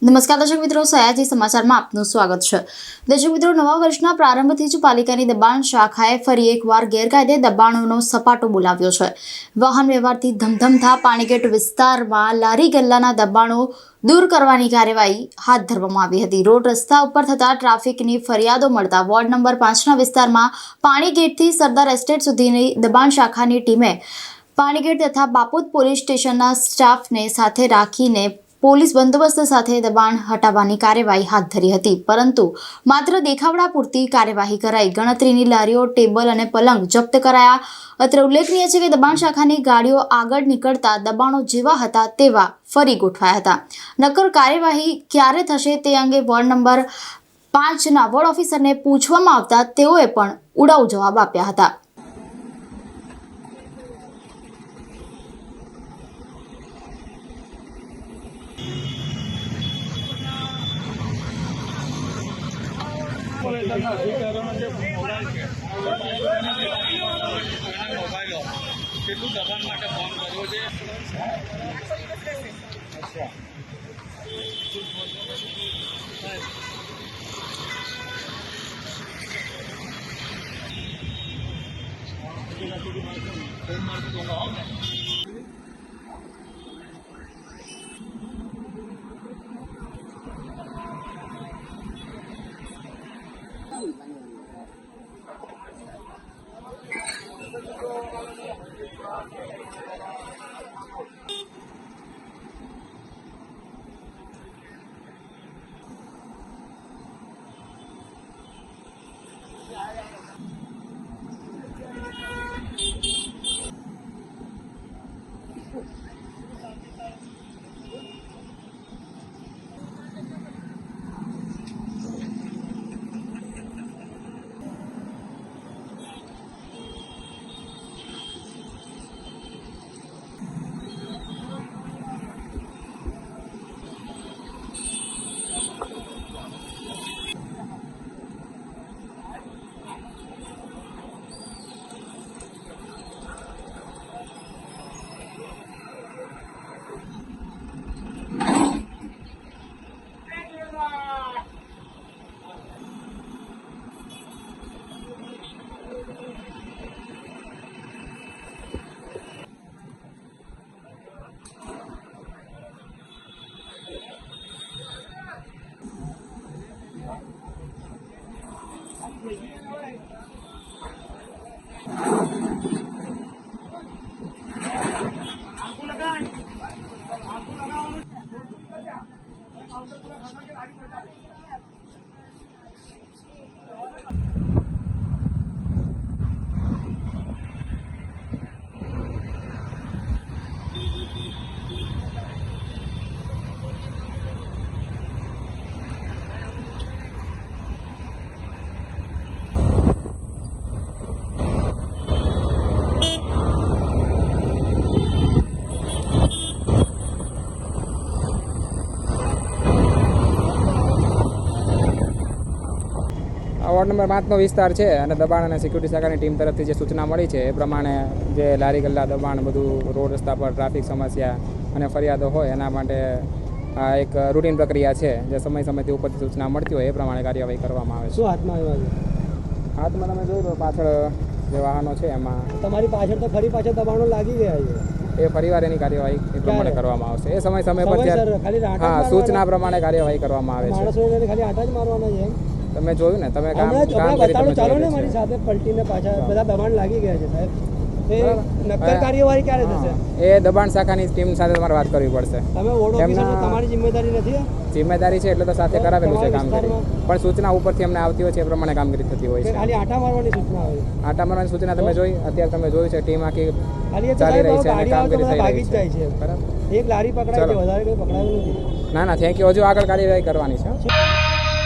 નમસ્કાર દર્શક મિત્રો, સયાજી સમાચારમાં આપનું સ્વાગત છે। દર્શક મિત્રો, નવા વર્ષના પ્રારંભથી જ પાલિકાની દબાણ શાખાએ ફરી એકવાર ગેરકાયદે દબાણોનો સપાટો બોલાવ્યો છે। વાહન વ્યવહારથી ધમધમતા પાણીગેટ વિસ્તારમાં લારી ગલ્લાના દબાણો દૂર કરવાની કાર્યવાહી હાથ ધરવામાં આવી હતી। રોડ રસ્તા ઉપર થતા ટ્રાફિકની ફરિયાદો મળતા વોર્ડ નંબર 5ના વિસ્તારમાં પાણીગેટથી સરદાર એસ્ટેટ સુધીની દબાણ શાખાની ટીમે પાણીગેટ તથા બાપુત પોલીસ સ્ટેશનના સ્ટાફને સાથે રાખીને પોલીસ બંદોબસ્ત સાથે દબાણ હટાવવાની કાર્યવાહી હાથ ધરી હતી, પરંતુ માત્ર દેખાવડા પૂરતી કાર્યવાહી કરાઈ। ગણતરીની લારીઓ, ટેબલ અને પલંગ જપ્ત કરાયા। અત્રે ઉલ્લેખનીય છે કે દબાણ શાખાની ગાડીઓ આગળ નીકળતા દબાણો જેવા હતા તેવા ફરી ગોઠવાયા હતા। નક્કર કાર્યવાહી ક્યારે થશે તે અંગે વોર્ડ નંબર 5ના વોર્ડ ઓફિસરને પૂછવામાં આવતા તેઓએ પણ ઉડાઉ જવાબ આપ્યા હતા। કેટલું દબાણ માટે ફોન કર્યો છે? વોર્ડ નંબર 5નો વિસ્તાર છે અને દબાણ અને સિક્યુરિટી શાખાની ટીમ તરફથી જે સૂચના મળી છે એ પ્રમાણે જે લારી ગલ્લા દબાણ બધું રોડ રસ્તા પર ટ્રાફિક સમસ્યા અને ફરિયાદો હોય એના માટે આ એક રૂટીન પ્રક્રિયા છે જે સમયથી ઉપરથી સૂચના મળતી હોય એ પ્રમાણે કાર્યવાહી કરવામાં આવે છે। શું હાથમાં આવ્યા છે? હાથમાં તમે જોઈ લો પાછળ જે વાહનો છે એમાં તમારી પાછળ તો ફરી પાછળ દબાણો લાગી ગયા છે। એ ફરીવાર એની કાર્યવાહી એ પ્રમાણે કરવામાં આવશે। એ સમય પર ખાલી હા સૂચના પ્રમાણે કાર્યવાહી કરવામાં આવે છે। માણસોને ખાલી આટા જ મારવાના છે? તમે જોયું ને, તમે કામ બતાડો ચાલો ને મારી સાથે પલટીને પાછા બધા દબાણ લાગી ગયા છે સાહેબ। એ નક્કર કાર્યવાહી ક્યારે થશે? એ દબાણ શાખાની ટીમ સાથે તમારે વાત કરવી પડશે। તમે વોર્ડ ઓફિસર તમારી જિમ્મેદારી નથી? જિમ્મેદારી છે એટલે તો સાથે કરાવેલું છે કામગીરી, પણ સૂચના ઉપરથી અમને આવતી હોય છે એ પ્રમાણે કામગીરી થતી હોય છે। ખાલી આટા મારવાની સૂચના આવે? આટા મારવાની સૂચના તમે જોઈ, અત્યારે તમે જોયું છે ટીમ આખી ખાલી ચાલી રહી છે અને કામગીરી થઈ ભાગી રહી જ જાય છે। છે, એક લારી પકડાય છે, વધારે કોઈ પકડાયું નથી। ના થેન્ક યુ, હજુ આગળ કાર્યવાહી કરવાની છે।